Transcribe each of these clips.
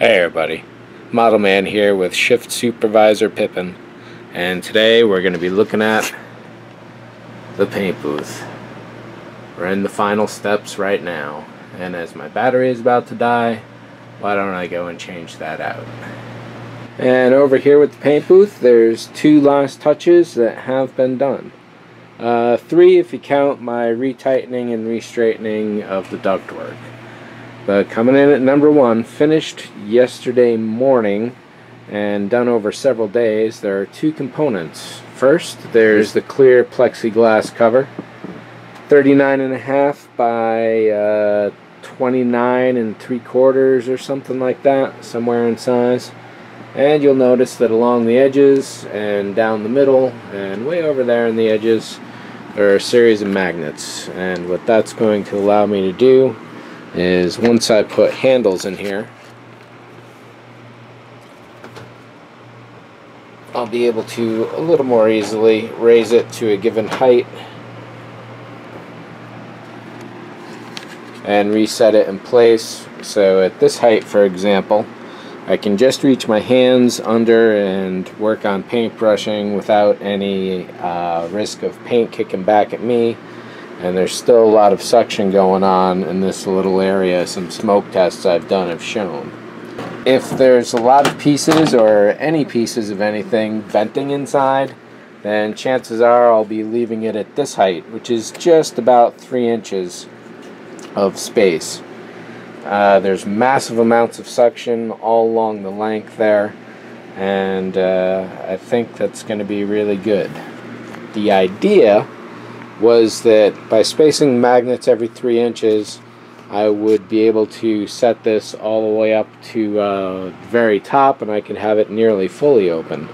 Hey everybody, ModelMan here with Shift Supervisor Pippin, and today we're going to be looking at the paint booth. We're in the final steps right now, and as my battery is about to die, why don't I go and change that out. And over here with the paint booth, there's two last touches that have been done. Three if you count my retightening and restraightening of the ductwork. But coming in at number one, finished yesterday morning and done over several days, there are two components. First, there's the clear plexiglass cover, 39.5 by 29 3/4 or something like that, somewhere in size. And you'll notice that along the edges and down the middle and way over there in the edges there are a series of magnets. And what that's going to allow me to do is once I put handles in here, I'll be able to a little more easily raise it to a given height and reset it in place. So at this height, for example, I can just reach my hands under and work on paint brushing without any risk of paint kicking back at me. And there's still a lot of suction going on in this little area. Some smoke tests I've done have shown. If there's a lot of pieces or any pieces of anything venting inside, then chances are I'll be leaving it at this height, which is just about 3 inches of space. There's massive amounts of suction all along the length there, and I think that's going to be really good. The idea was that by spacing magnets every 3 inches, I would be able to set this all the way up to the very top, and I can have it nearly fully open.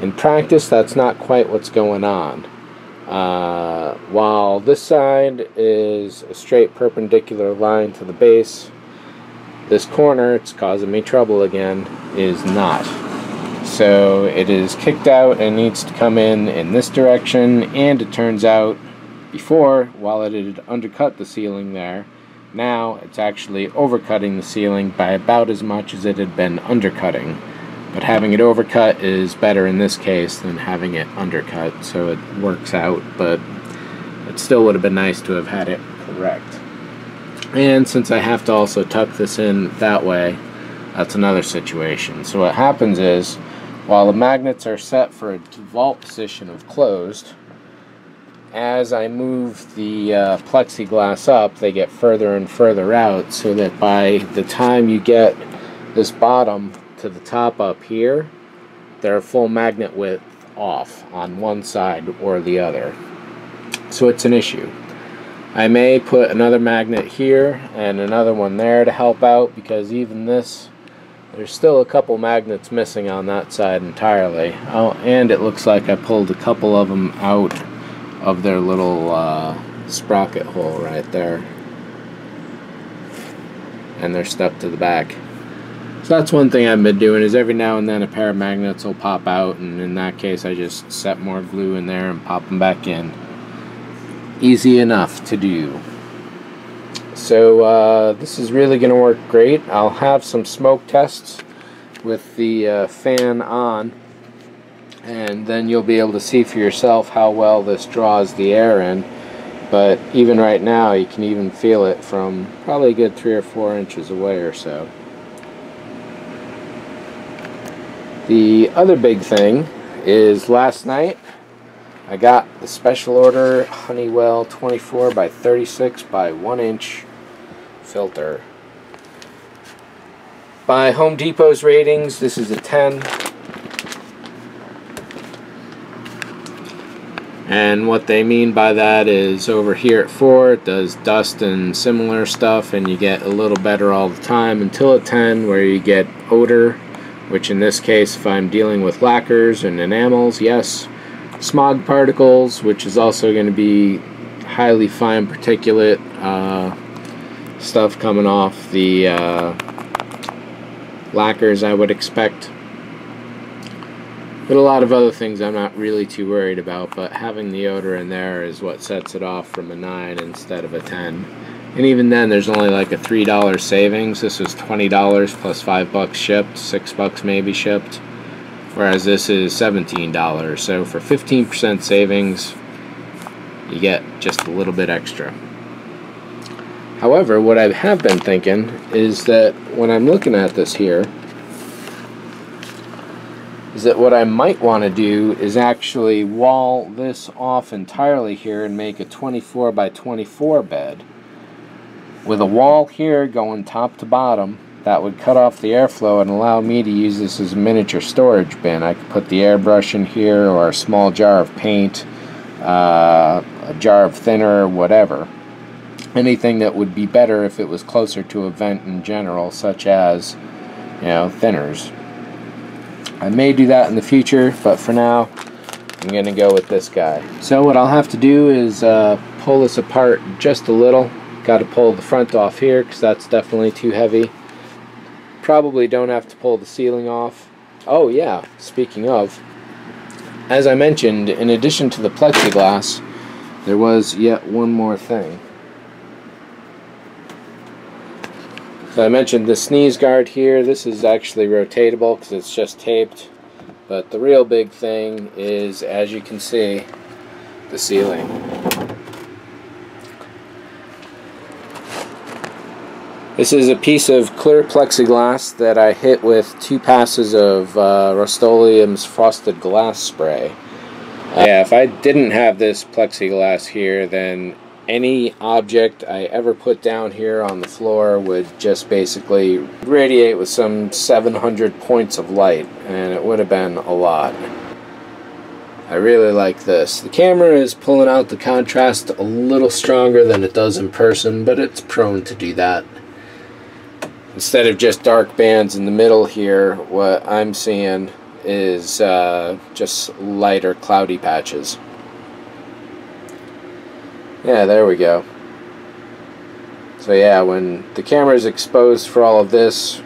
In practice, that's not quite what's going on. While this side is a straight perpendicular line to the base, this corner, it's causing me trouble again, is not. So it is kicked out and needs to come in this direction, and it turns out before, while it had undercut the ceiling there, now it's actually overcutting the ceiling by about as much as it had been undercutting. But having it overcut is better in this case than having it undercut, so it works out, but it still would have been nice to have had it correct. And since I have to also tuck this in that way, that's another situation. So what happens is, while the magnets are set for a default position of closed, as I move the plexiglass up, they get further and further out, so that by the time you get this bottom to the top up here, they're full magnet width off on one side or the other. So it's an issue. I may put another magnet here and another one there to help out, because even this, there's still a couple magnets missing on that side entirely. Oh, and it looks like I pulled a couple of them out of their little sprocket hole right there, and they're stuck to the back. So that's one thing I've been doing, is every now and then a pair of magnets will pop out, and in that case I just set more glue in there and pop them back in. Easy enough to do. So this is really going to work great. I'll have some smoke tests with the fan on, and then you'll be able to see for yourself how well this draws the air in. But even right now you can even feel it from probably a good 3 or 4 inches away or so. The other big thing is last night I got the special order Honeywell 24 by 36 by 1 inch filter. By Home Depot's ratings, this is a 10. And what they mean by that is over here at 4 it does dust and similar stuff, and you get a little better all the time, until a 10 where you get odor, which in this case, if I'm dealing with lacquers and enamels, yes. Smog particles, which is also going to be highly fine particulate stuff coming off the lacquers, I would expect. But a lot of other things I'm not really too worried about, but having the odor in there is what sets it off from a 9 instead of a 10. And even then, there's only like a $3 savings. This was $20 plus $5 shipped, $6 maybe shipped. Whereas this is $17. So for 15% savings, you get just a little bit extra. However, what I have been thinking is that when I'm looking at this here, is that what I might want to do is actually wall this off entirely here and make a 24 by 24 bed with a wall here going top to bottom that would cut off the airflow and allow me to use this as a miniature storage bin. I could put the airbrush in here, or a small jar of paint, a jar of thinner, whatever. Anything that would be better if it was closer to a vent in general, such as, you know, thinners. I may do that in the future, but for now I'm going to go with this guy. So what I'll have to do is pull this apart just a little. Got to pull the front off here because that's definitely too heavy. Probably don't have to pull the ceiling off. Oh yeah, speaking of, as I mentioned, in addition to the plexiglass, there was yet one more thing. So I mentioned the sneeze guard here. This is actually rotatable because it's just taped. But the real big thing is, as you can see, the ceiling. This is a piece of clear plexiglass that I hit with 2 passes of Rust-Oleum's frosted glass spray. Yeah, if I didn't have this plexiglass here, then any object I ever put down here on the floor would just basically radiate with some 700 points of light, and it would have been a lot. I really like this. The camera is pulling out the contrast a little stronger than it does in person, but it's prone to do that. Instead of just dark bands in the middle here, what I'm seeing is just lighter cloudy patches. Yeah, there we go. So yeah, when the camera is exposed for all of this,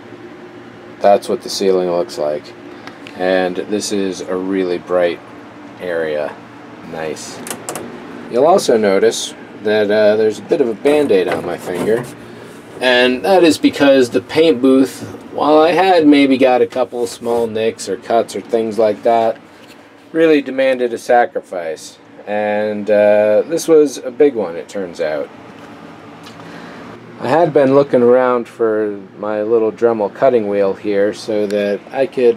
that's what the ceiling looks like. And this is a really bright area. Nice. You'll also notice that there's a bit of a band-aid on my finger. And that is because the paint booth, while I had maybe got a couple small nicks or cuts or things like that, really demanded a sacrifice. And this was a big one, it turns out. I had been looking around for my little Dremel cutting wheel here so that I could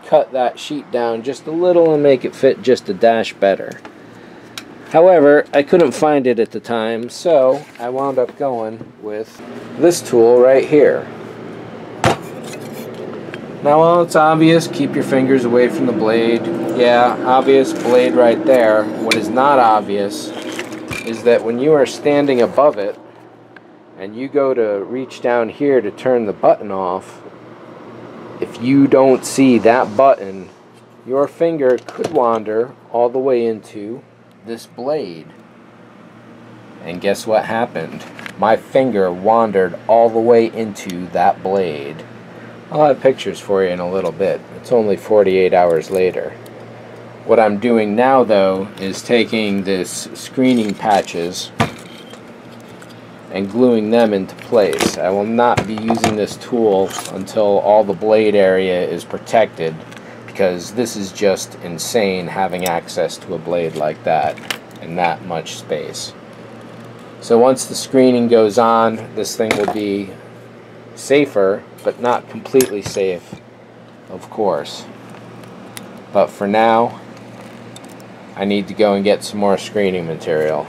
cut that sheet down just a little and make it fit just a dash better. However, I couldn't find it at the time, so I wound up going with this tool right here. Now, while it's obvious, keep your fingers away from the blade. Yeah, obvious blade right there. What is not obvious is that when you are standing above it and you go to reach down here to turn the button off, if you don't see that button, your finger could wander all the way into this blade. And guess what happened? My finger wandered all the way into that blade. I'll have pictures for you in a little bit. It's only 48 hours later. What I'm doing now, though, is taking this screening patches and gluing them into place. I will not be using this tool until all the blade area is protected, because this is just insane having access to a blade like that in that much space. So once the screening goes on, this thing will be safer, but not completely safe, of course. But for now, I need to go and get some more screening material.